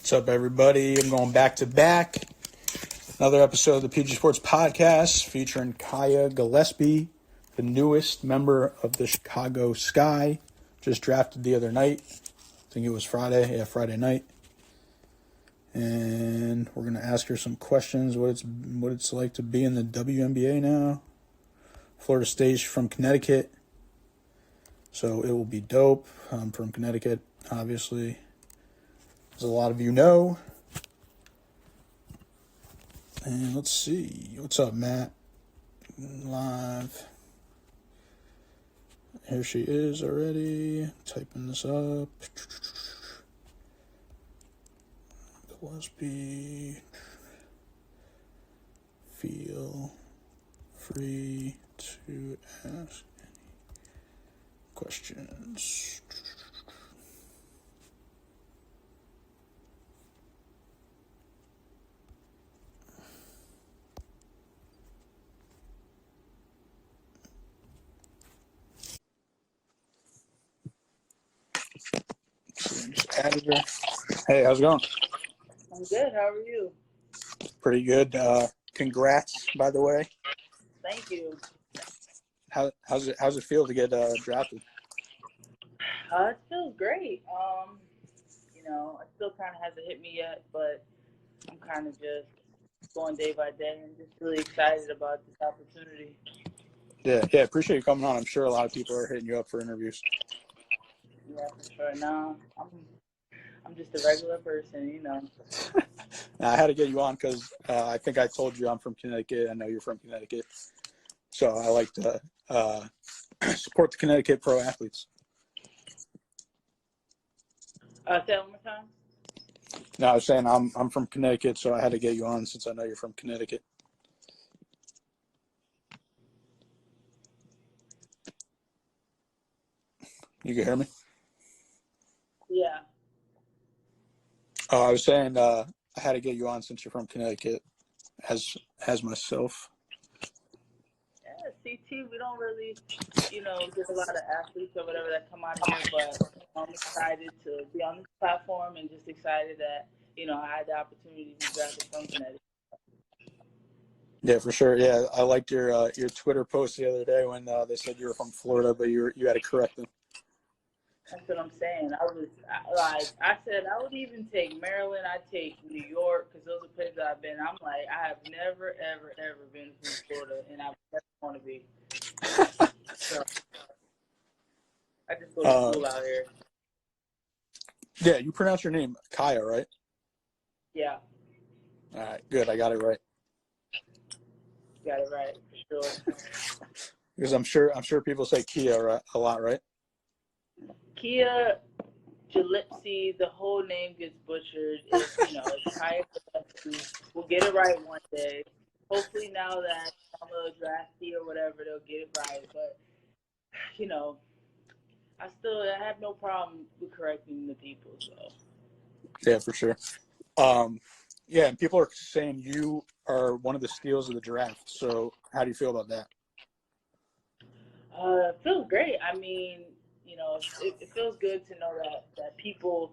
What's up, everybody? I'm going back to back. Another episode of the PG Sports Podcast featuring Kiah Gillespie, the newest member of the Chicago Sky. Just drafted the other night. I think it was Friday. Yeah, Friday night. And we're going to ask her some questions, what it's like to be in the WNBA now. Florida State from Connecticut. So it will be dope. I'm from Connecticut, obviously. As a lot of you know. And let's see. What's up, Matt? Live. Here she is already. Typing this up. Gillespie. Feel free to ask any questions. Just added her. Hey, how's it going? I'm good. How are you? Pretty good. Congrats, by the way. Thank you. How's it feel to get drafted? It feels great. It still kind of hasn't hit me yet, but I'm kind of just going day by day and just really excited about this opportunity. Yeah. Appreciate you coming on. I'm sure a lot of people are hitting you up for interviews. Yeah, for sure. No, I'm just a regular person, Now, I had to get you on because I think I told you I'm from Connecticut. I know you're from Connecticut. So I like to support the Connecticut pro athletes. Say that one more time. No, I was saying I'm from Connecticut, so I had to get you on since I know you're from Connecticut. You can hear me? Yeah. Oh, I was saying I had to get you on since you're from Connecticut, as myself. Yeah, CT, we don't really, get a lot of athletes or whatever that come out of here, but I'm excited to be on this platform and just excited that, I had the opportunity to be drafted from Connecticut. Yeah, for sure. Yeah, I liked your Twitter post the other day when they said you were from Florida, but you had to correct them. That's what I'm saying. I said I would even take Maryland. I'd take New York because those are places I've been. I'm like, I have never, ever, ever been from Florida, and I never want to be. So I just go to school out here. Yeah, you pronounce your name Kiah, right? Yeah. All right, good. I got it right. Got it right, for sure. Because I'm sure people say Kiah a lot, right? Kiah Gillespie, the whole name gets butchered. It's Kiah Gillespie. We'll get it right one day. Hopefully now that I'm a draftee or whatever, they'll get it right. But, I have no problem with correcting the people, so. Yeah, for sure. Yeah, and people are saying you are one of the steals of the draft. So how do you feel about that? It feels great. I mean, it feels good to know that people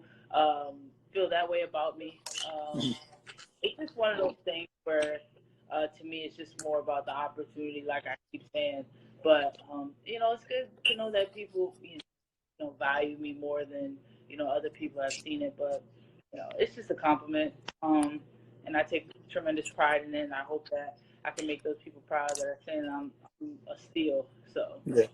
feel that way about me. It's just one of those things where, to me, it's just more about the opportunity, like I keep saying. But, it's good to know that people, value me more than, other people have seen it. But, it's just a compliment. And I take tremendous pride in it. And I hope that I can make those people proud that are saying I'm a steal. So. Yeah.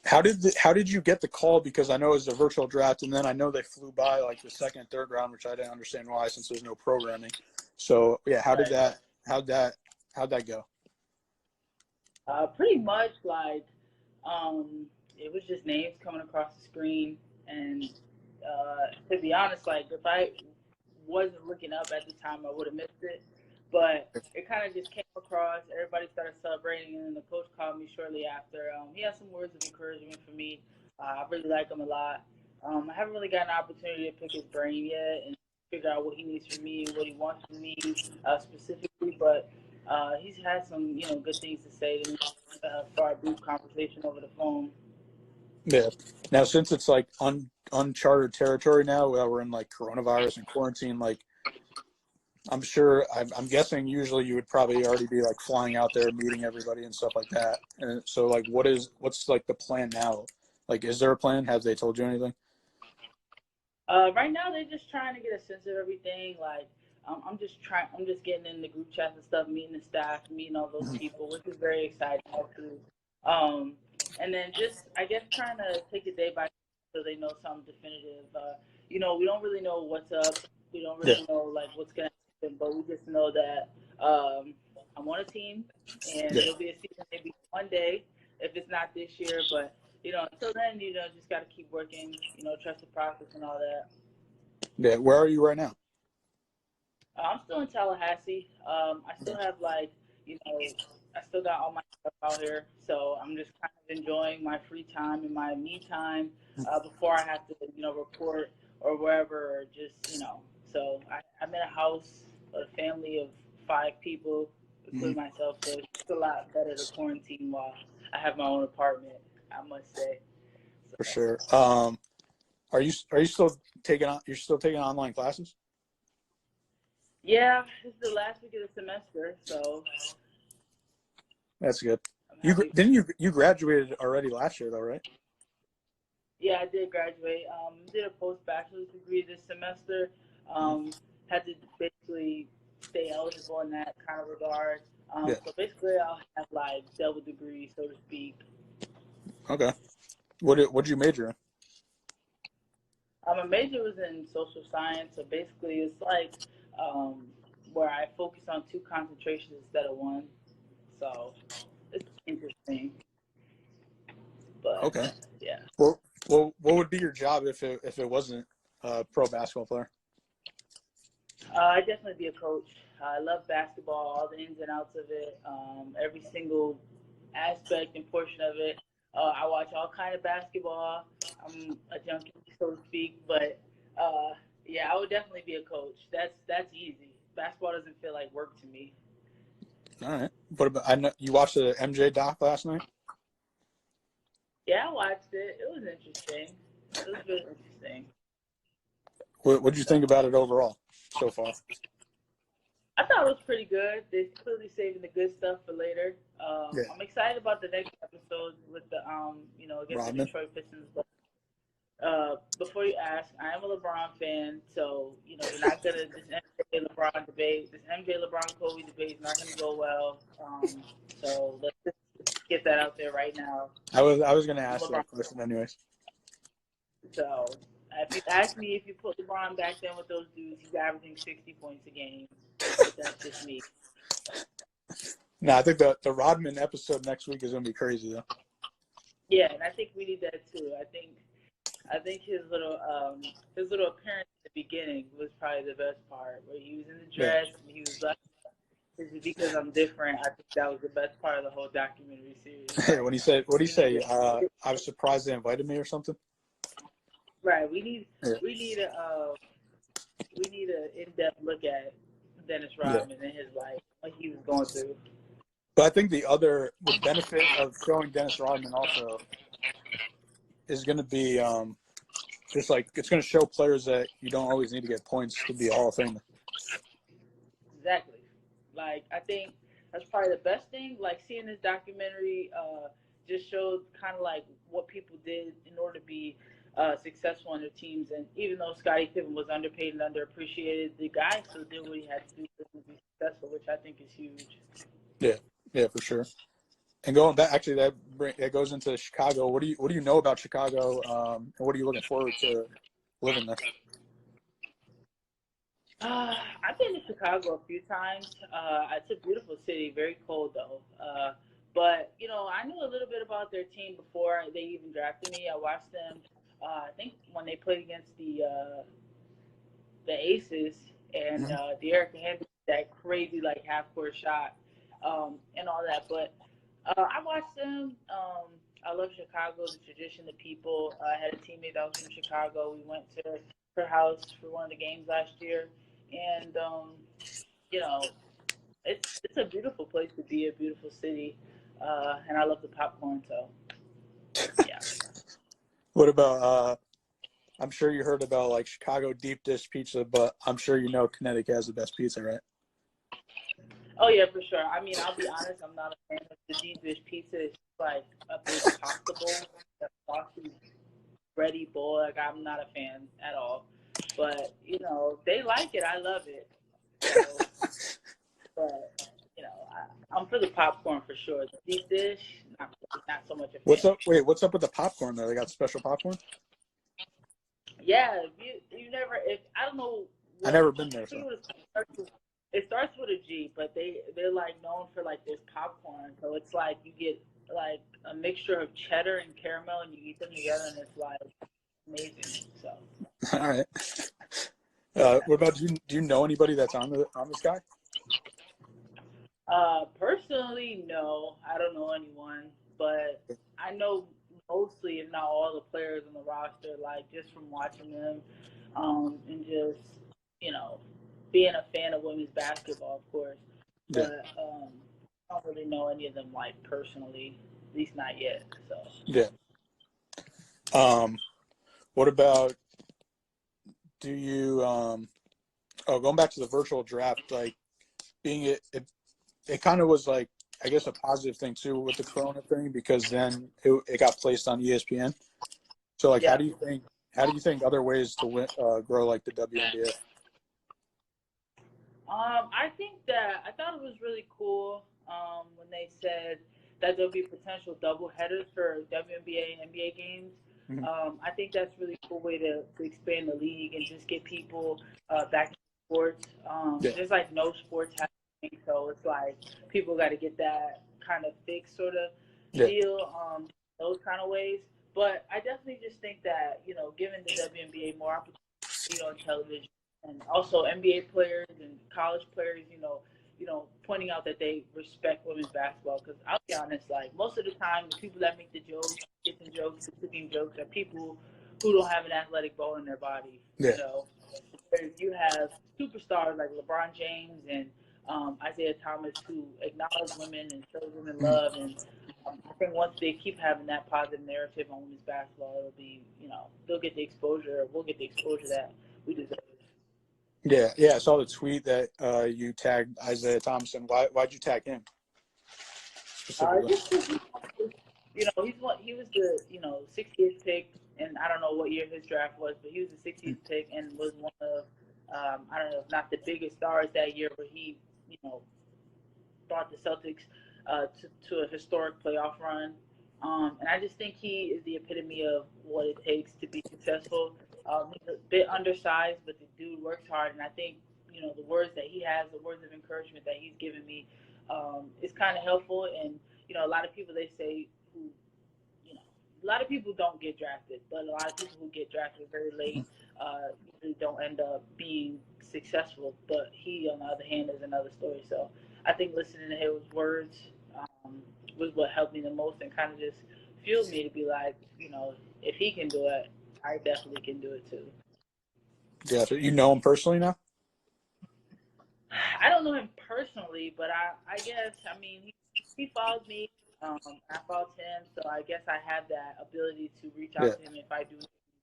How did you get the call? Because I know it was a virtual draft, and then I know they flew by like the second and third round, which I didn't understand why since there's no programming. So yeah, how'd that go? Pretty much like it was just names coming across the screen, and to be honest, like if I wasn't looking up at the time, I would have missed it. But it kind of just came across. Everybody started celebrating, and then the coach called me shortly after. He had some words of encouragement for me. I really like him a lot. I haven't really gotten an opportunity to pick his brain yet and figure out what he needs from me, what he wants from me specifically. But he's had some, good things to say to me for our brief conversation over the phone. Yeah. Now, since it's like uncharted territory now, we're in like coronavirus and quarantine. Like, I'm sure, I'm guessing usually you would probably already be like flying out there, meeting everybody and stuff like that. And so, like, what's like the plan now? Like, is there a plan? Have they told you anything? Right now, they're just trying to get a sense of everything. Like, I'm just trying. I'm just getting in the group chats and stuff, meeting the staff, meeting all those people, which is very exciting. Too. Um, and then just, I guess, trying to take it day by day so they know something definitive. We don't really know what's up. We don't Yeah. really know like what's gonna happen, but we just know that I'm on a team, and Yeah. it'll be a season maybe one day if it's not this year, but until then, just got to keep working, trust the process and all that. Yeah. Where are you right now? I'm still in Tallahassee. I still have I still got all my stuff out here. So I'm just kind of enjoying my free time and my me time before I have to, report or wherever or just, So I'm in a house, a family of 5 people, including myself. So it's a lot better to quarantine while I have my own apartment, I must say. So. For sure. Are you still taking on? You're still taking online classes? Yeah, this is the last week of the semester, so That's good. I'm happy. You graduated already last year though, right? Yeah, I did graduate. Did a post-bachelor's degree this semester. Had to basically stay eligible in that kind of regard. Yeah. So basically, I'll have like double degree, so to speak. Okay. What'd you major in? My major was in social science, so basically, it's like where I focus on 2 concentrations instead of 1. So it's interesting, but Okay. yeah. Well, what would be your job if it wasn't a pro basketball player? I'd definitely be a coach. I love basketball, all the ins and outs of it, every single aspect and portion of it. I watch all kind of basketball. I'm a junkie, so to speak. But yeah, I would definitely be a coach. That's easy. Basketball doesn't feel like work to me. All right. What about I know you watched the MJ doc last night? Yeah, I watched it. It was interesting. It was really interesting. What'd you think about it overall so far? I thought it was pretty good. They're clearly saving the good stuff for later. Yeah. I'm excited about the next episode with the against the Rodman? Detroit Pistons. But before you ask, I am a LeBron fan, so you're not gonna this MJ LeBron debate. This MJ LeBron Kobe debate is not gonna go well. So let's just get that out there right now. I was gonna ask LeBron. that question anyways. So if you ask me if you put LeBron back then with those dudes, he's averaging 60 points a game. But that's just me. No, I think the Rodman episode next week is gonna be crazy though. Yeah, and I think we need that too. I think his little appearance at the beginning was probably the best part, where he was in the dress and he was like, "This is because I'm different." I think that was the best part of the whole documentary series. When he said, what'd he say? I was surprised they invited me or something. Right. We need a in-depth look at Dennis Rodman and his life, what he was going through. But I think the benefit of showing Dennis Rodman also is going to be just like it's going to show players that you don't always need to get points to be a Hall of Famer. Exactly. Like, I think that's probably the best thing. Like, seeing this documentary just showed kind of like what people did in order to be successful on their teams. And even though Scottie Pippen was underpaid and underappreciated, the guy still did what he had to do to be successful, which I think is huge. Yeah, for sure. And going back, actually, that goes into Chicago. What do you know about Chicago? And what are you looking forward to living there? I've been to Chicago a few times. It's a beautiful city, very cold though. But I knew a little bit about their team before they even drafted me. I watched them. I think when they played against the Aces and De'Aaron Henry, that crazy like half court shot and all that. But I watched them. I love Chicago, the tradition, the people. I had a teammate that was from Chicago. We went to her house for one of the games last year, and it's a beautiful place to be, a beautiful city, and I love the popcorn. So, yeah. What about I'm sure you heard about like Chicago deep dish pizza, but I'm sure you know Connecticut has the best pizza, right? Oh yeah, for sure. I mean, I'll be honest. I'm not a fan of the deep dish pizza. It's like a big pasta bowl, a saucy, bready bowl. Like I'm not a fan at all. But you know, they like it. I love it. So, but you know, I'm for the popcorn for sure. The deep dish, not so much a What's fan. up? Wait, what's up with the popcorn though? They got special popcorn? Yeah, you never. If I don't know I what never been there, I think so. it starts with a G, but they're like known for like this popcorn. So it's like you get like a mixture of cheddar and caramel, and you eat them together, and it's like amazing. So All right. What about do you know anybody that's on this guy? personally, no, I don't know anyone, but I know mostly, if not all, the players on the roster. Like just from watching them, and just you know being a fan of women's basketball, of course. Yeah. But I don't really know any of them like personally, at least not yet. So Yeah. What about do you going back to the virtual draft, like being it kind of was like I guess a positive thing too with the Corona thing because then it got placed on ESPN. So like yeah, how do you think other ways to grow like the WNBA? I think that I thought it was really cool when they said that there'll be potential double headers for WNBA and NBA games. Mm-hmm. I think that's a really cool way to expand the league and just get people back to sports. Yeah. There's like no sports happening, so it's like people got to get that kind of fixed sort of Yeah. deal, those kind of ways. But I definitely just think that giving the WNBA more opportunity on television and also NBA players and college players, pointing out that they respect women's basketball. Because I'll be honest, like most of the time, the people that make the jokes, getting jokes, cooking jokes, are people who don't have an athletic bone in their body. Yeah. Where you have superstars like LeBron James and Isaiah Thomas who acknowledge women and show women Mm-hmm. love. And I think once they keep having that positive narrative on women's basketball, it'll be, they'll get the exposure. We'll get the exposure that we deserve. Yeah, yeah. I saw the tweet that you tagged Isaiah Thompson. Why'd you tag him specifically? Just he was the 60th pick, and I don't know what year his draft was, but he was the 60th pick and was one of I don't know, if not the biggest stars that year, but he brought the Celtics to a historic playoff run. And I just think he is the epitome of what it takes to be successful. He's a bit undersized, but the dude works hard, and I think the words that he has, the words of encouragement that he's given me, is kind of helpful. And a lot of people they say who a lot of people don't get drafted, but a lot of people who get drafted very late usually don't end up being successful. But he, on the other hand, is another story. So I think listening to his words was what helped me the most and kind of just fueled me to be like, if he can do it, I definitely can do it too. Yeah, so you know him personally now? I don't know him personally, but I guess, I mean, he follows me. I followed him, so I guess I have that ability to reach out to him if I do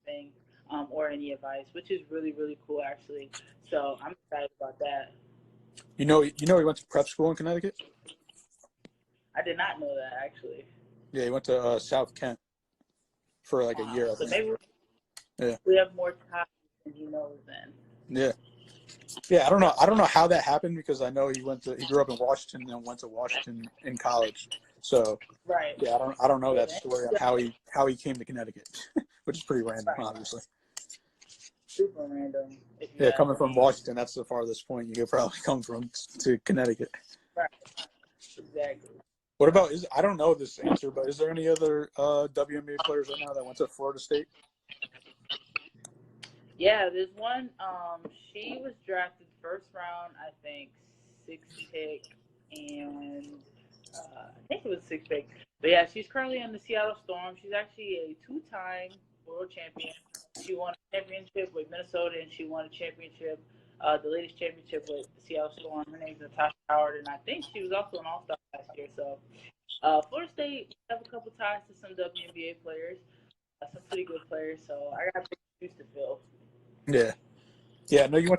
anything or any advice, which is really, really cool, actually. So I'm excited about that. You know he went to prep school in Connecticut? I did not know that, actually. Yeah, he went to South Kent for like a year, I So think. maybe Yeah. we have more time than he knows then. Yeah. Yeah, I don't know how that happened because I know he grew up in Washington and then went to Washington in college. So Right. yeah, I don't know that story on how he came to Connecticut, which is pretty random, Right. obviously. Super random. Yeah, coming from Washington, that's the farthest point you could probably come from to Connecticut. Right. Exactly. What about I don't know this answer, but is there any other WNBA players right now that went to Florida State? Yeah, there's one. She was drafted first round, I think, sixth pick, and I think it was sixth pick. But yeah, she's currently in the Seattle Storm. She's actually a two-time world champion. She won a championship with Minnesota, and she won a championship, the latest championship with the Seattle Storm. Her name's Natasha Howard, and I think she was also an All-Star last year. So, Florida State have a couple ties to some WNBA players. some pretty good players. So I got big shoes to fill. Yeah. Yeah, no, you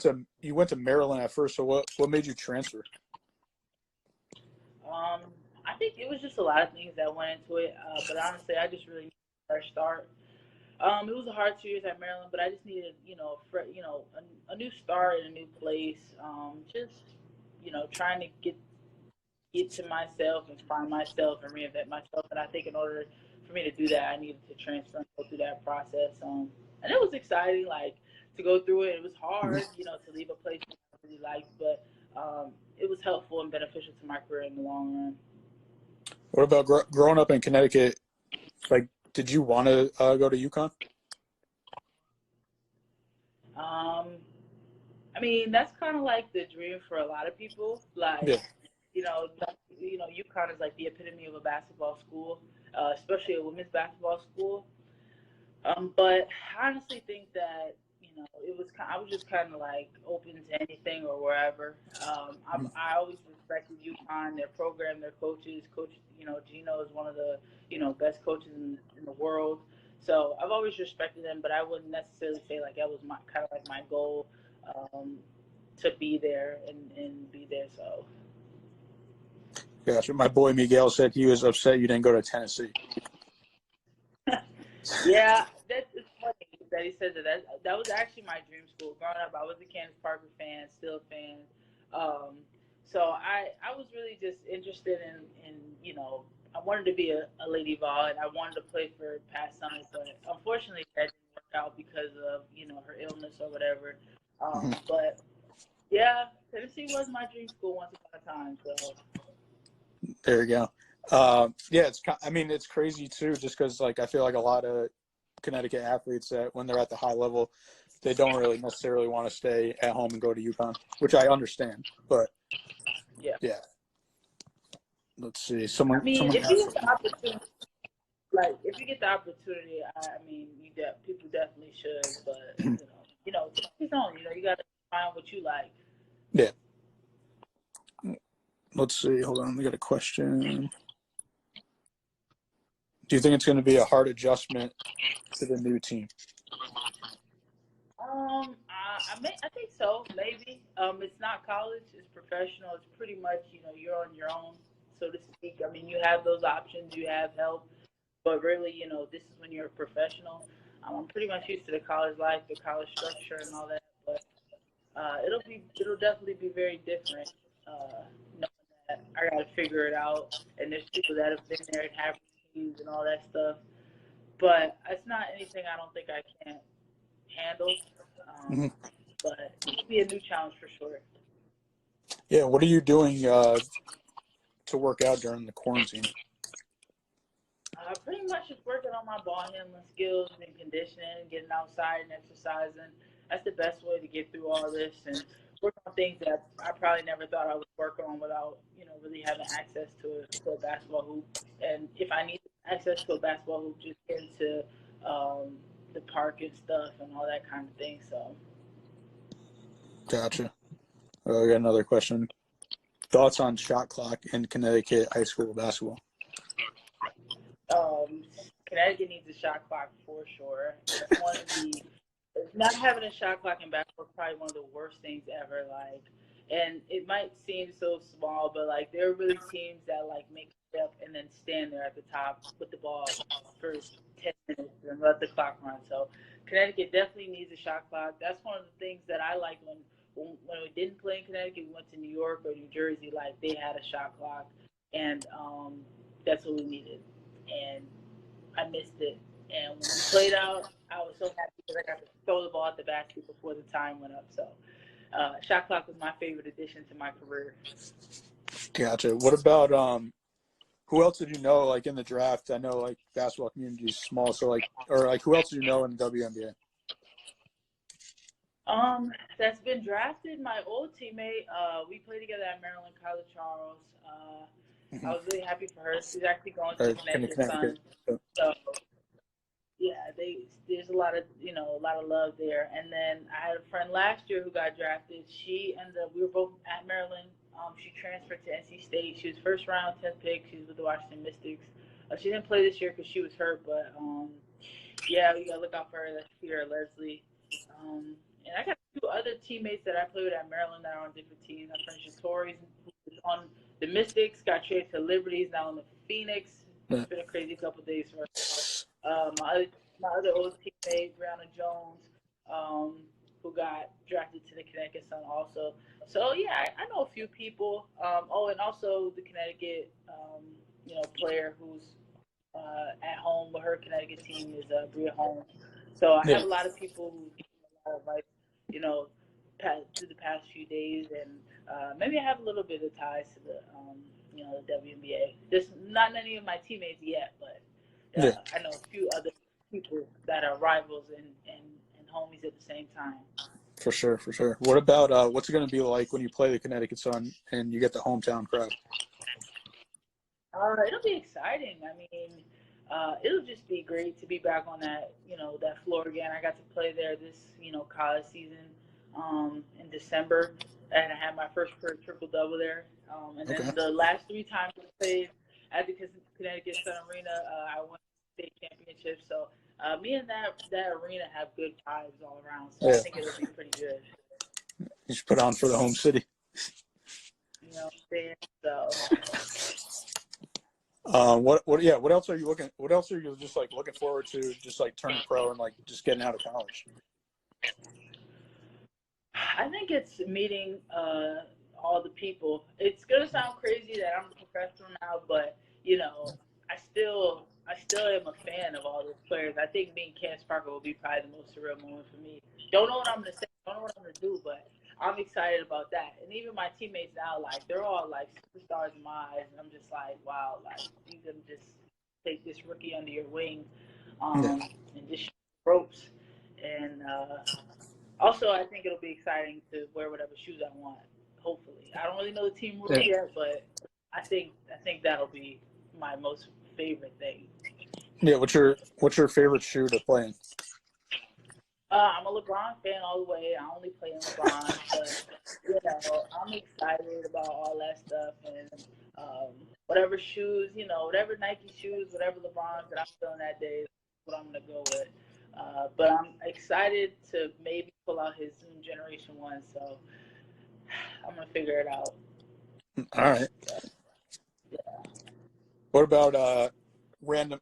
went to Maryland at first. So what made you transfer? I think it was just a lot of things that went into it. But honestly, I just really needed a fresh start. It was a hard 2 years at Maryland, but I just needed, a new start in a new place. Just, trying to get to myself and find myself and reinvent myself. And I think in order for me to do that, I needed to transfer and go through that process. And it was exciting, like to go through it. It was hard, to leave a place I really liked, but it was helpful and beneficial to my career in the long run. What about growing up in Connecticut? Like, did you want to go to UConn? Um, I mean, that's kind of like the dream for a lot of people. Like, Yeah. UConn is like the epitome of a basketball school, especially a women's basketball school. But I honestly think that I was just kind of like open to anything or wherever. I always respected UConn, their program, their coaches. Coach, Gino is one of the best coaches in the world. So I've always respected them, but I wouldn't necessarily say like that was my kind of like my goal um, to be there and be there. So Gotcha. My boy Miguel said he was upset you didn't go to Tennessee. yeah, that's it's funny that he said that. That was actually my dream school. Growing up, I was a Candace Parker fan, still a fan. So I was really just interested in I wanted to be a Lady Vol and I wanted to play for Pat Summitt, but unfortunately that didn't work out because of her illness or whatever. But yeah, Tennessee was my dream school once upon a time. So There you go. Yeah, it's crazy too, just because like I feel like a lot of Connecticut athletes that when they're at the high level, they don't really necessarily want to stay at home and go to UConn, which I understand. But yeah. Let's see. I mean, if you get the opportunity, if you get the opportunity, I mean, people definitely should. But to each his own. You got to find what you like. Yeah. Let's see. Hold on. We got a question. Do you think it's going to be a hard adjustment to the new team? I think so. Maybe. It's not college. It's professional. It's pretty much you're on your own, so to speak. I mean, you have those options. You have help, but really, this is when you're a professional. I'm pretty much used to the college life, the college structure, and all that. But it'll definitely be very different. Knowing that I got to figure it out, and there's people that have been there and have routines and all that stuff. But it's not anything I don't think I can't handle. But it'll be a new challenge for sure. Yeah. What are you doing to work out during the quarantine? Pretty much just working on my ball handling skills and conditioning, getting outside and exercising. That's the best way to get through all this and work on things that I probably never thought I would work on without, really having access to a basketball hoop. And if I need access to a basketball hoop, just get into the park and stuff and all that kind of thing. So. Gotcha. We got another question. Thoughts on shot clock in Connecticut high school basketball? Connecticut needs a shot clock for sure. It's one of the not having a shot clock in basketball is probably one of the worst things ever. And it might seem so small, but there are really teams that make a step and then stand there at the top with the ball for 10 minutes and let the clock run. So Connecticut definitely needs a shot clock. That's one of the things that I like when we didn't play in Connecticut. We went to New York or New Jersey. They had a shot clock, and that's what we needed. And I missed it. And when we played out, I was so happy because I got to throw the ball at the basket before the time went up. So shot clock was my favorite addition to my career. Gotcha. What about who else did you know in the draft? I know basketball community is small, so who else did you know in the WNBA? That's been drafted. My old teammate. We played together at Maryland College Charles. I was really happy for her. She's actually going to Connecticut Sun. So yeah, there's a lot of love there. And then I had a friend last year who got drafted. She ended up, we were both at Maryland. She transferred to NC State. She was first round 10th pick. She was with the Washington Mystics. She didn't play this year because she was hurt, but Yeah, we gotta look out for her. That's Peter Leslie. And I got two other teammates that I played with at Maryland that are on different teams. My friend Shatori's who's on the Mystics, got traded to Liberties, now on the Phoenix. It's been a crazy couple of days for her. My other old teammate, Brianna Jones, who got drafted to the Connecticut Sun also. So yeah, I know a few people. And also the Connecticut, player who's at home with her Connecticut team is Bria Holmes. So I have a lot of people who give me a lot of advice, through the past few days, and maybe I have a little bit of ties to the WNBA. There's not any of my teammates yet, but I know a few other people that are rivals and homies at the same time. For sure. What about what's it going to be like when you play the Connecticut Sun and you get the hometown crowd? It'll be exciting. I mean, it'll just be great to be back on that floor again. I got to play there this college season in December, and I had my first career triple-double there. And then the last 3 times I played at the Connecticut Sun Arena, I won the state championship. So me and that arena have good vibes all around. So I think it'll be pretty good. You should put on for the home city. You know what I'm saying? So. What else are you just like looking forward to, just like turning pro and like just getting out of college? I think it's meeting all the people. It's gonna sound crazy that I'm a professional now, but I still am a fan of all those players. I think meeting Candace Parker will be probably the most surreal moment for me. Don't know what I'm gonna say, don't know what I'm gonna do, but I'm excited about that. And even my teammates now, like, they're all like superstars in my eyes, and I'm just like, wow, like, you can just take this rookie under your wing, and just shoot the ropes. And also, I think it'll be exciting to wear whatever shoes I want. Hopefully, I don't really know the team rules yet, but I think that'll be my most favorite thing. Yeah, what's your favorite shoe to play in? I'm a LeBron fan all the way. I only play in LeBron, but I'm excited about all that stuff, and whatever shoes, whatever Nike shoes, whatever LeBron that I'm feeling that day is what I'm gonna go with. But I'm excited to maybe pull out his new Generation 1, so I'm gonna figure it out. All right. Yeah. What about random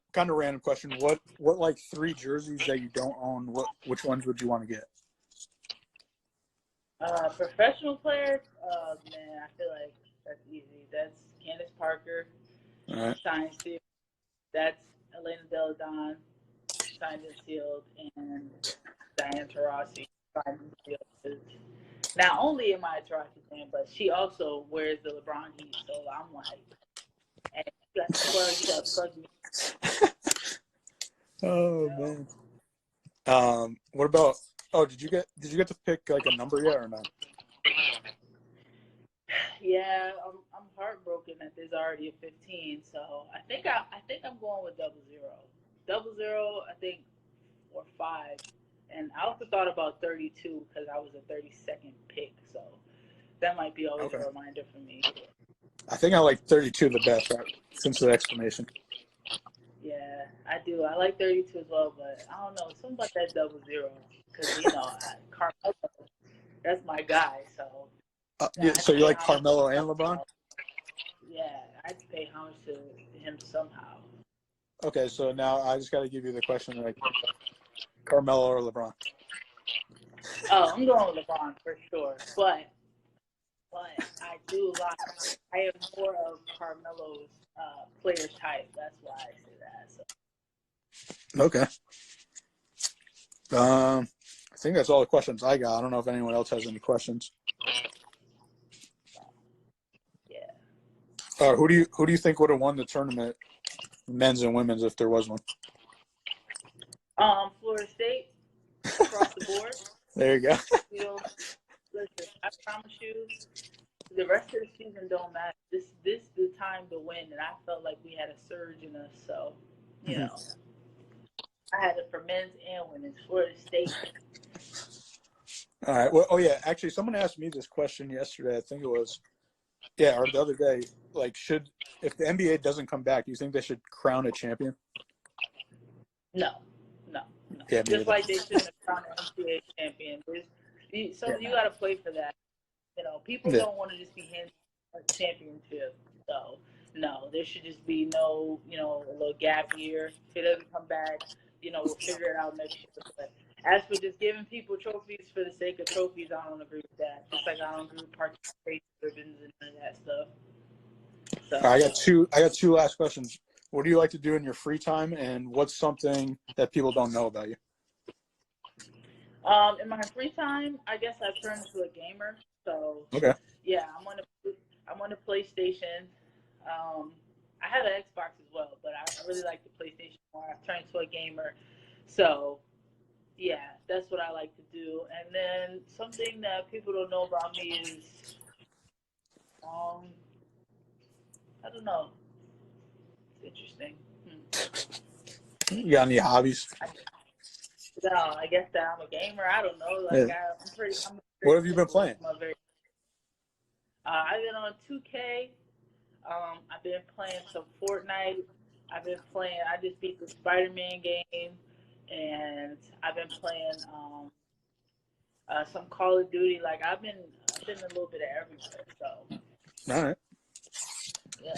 question? What like 3 jerseys that you don't own? Which ones would you want to get? Professional players, man, I feel like that's easy. That's Candace Parker, signed sealed. That's Elena Delle Donne, signed and sealed, and Diane Taurasi, signed and sealed. Not only am I a Taurasi fan, but she also wears the LeBron heat, so I'm like, hey, you got to plug me. Oh man. What about? Oh, did you get to pick like a number yet or not? Yeah, I'm heartbroken that there's already a 15. So I think I'm going with 00. 00, I think, or 5. And I also thought about 32 because I was a 32nd pick. So that might be always a reminder for me. I think I like 32 the best since the explanation. Yeah, I do. I like 32 as well, but I don't know. Something about that 00 because Carmelo, that's my guy. So. So you like Carmelo and LeBron? Yeah, I'd pay homage to him somehow. Okay, so now I just got to give you the question, like, Carmelo or LeBron? Oh, I'm going with LeBron for sure, but I am more of Carmelo's player type. That's why I say that. So. Okay. I think that's all the questions I got. I don't know if anyone else has any questions. Yeah. Who do you think would have won the tournament, men's and women's, if there was one? Florida State, across the board. There you go. Listen, I promise you, the rest of the season don't matter. This is the time to win, and I felt like we had a surge in us. So, I had it for men's and women's. Florida State. All right. Well, actually, someone asked me this question yesterday. I think it was, or the other day. Like, if the NBA doesn't come back, do you think they should crown a champion? No. Yeah, Just like they shouldn't have crowned an NCAA champion. You got to play for that. People don't want to just be handed a championship. So, no, there should just be no, a little gap year. If it doesn't come back, we'll figure it out next year. But as for just giving people trophies for the sake of trophies, I don't agree with that. Just like I don't agree with participation ribbons and none of that stuff. So. I got two last questions. What do you like to do in your free time, and what's something that people don't know about you? In my free time, I guess I've turned into a gamer. So Okay. yeah, I'm on the PlayStation. I have an Xbox as well, but I really like the PlayStation more. I've turned into a gamer. So yeah, that's what I like to do. And then something that people don't know about me is I don't know. It's interesting. You got any hobbies? No, I guess that I'm a gamer. I don't know. What have you been playing? I've been on 2K. I've been playing some Fortnite. I just beat the Spider-Man game, and I've been playing some Call of Duty. Like I've been a little bit of everywhere. So. All right. Yeah.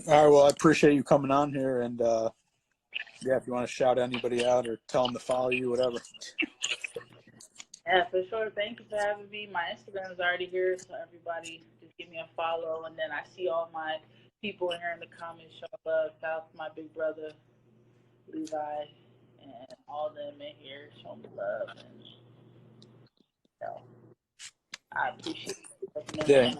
All right. Well, I appreciate you coming on here, and if you want to shout anybody out or tell them to follow you, whatever. Yeah, for sure. Thank you for having me. My Instagram is already here, so everybody just give me a follow. And then I see all my people in here in the comments. Show love. Shout out to my big brother, Levi, and all them in here. Show me love. And I appreciate it. Yeah.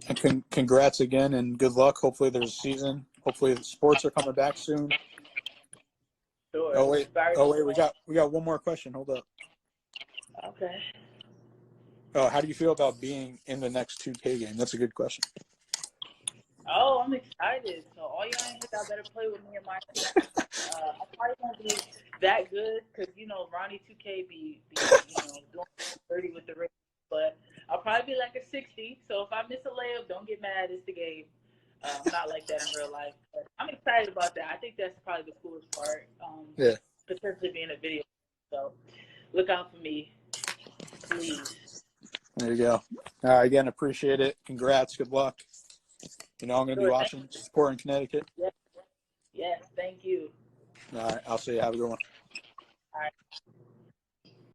And congrats again, and good luck. Hopefully there's a season. Hopefully the sports are coming back soon. Sure. Oh wait, we got one more question. Hold up. Okay. Oh, how do you feel about being in the next 2K game? That's a good question. Oh, I'm excited. So all y'all in here, y'all better play with me and my team. I probably won't be that good because, Ronnie 2K be doing 30 with the Raiders. But I'll probably be like a 60. So if I miss a layup, don't get mad. It's the game. I'm not like that in real life. But I'm excited about that. I think that's probably the coolest part. Yeah. Potentially being a video. So look out for me, please. There you go. Again, appreciate it. Congrats. Good luck. I'm going to be watching, supporting Connecticut. Yes, thank you. All right. I'll see you. Have a good one. All right.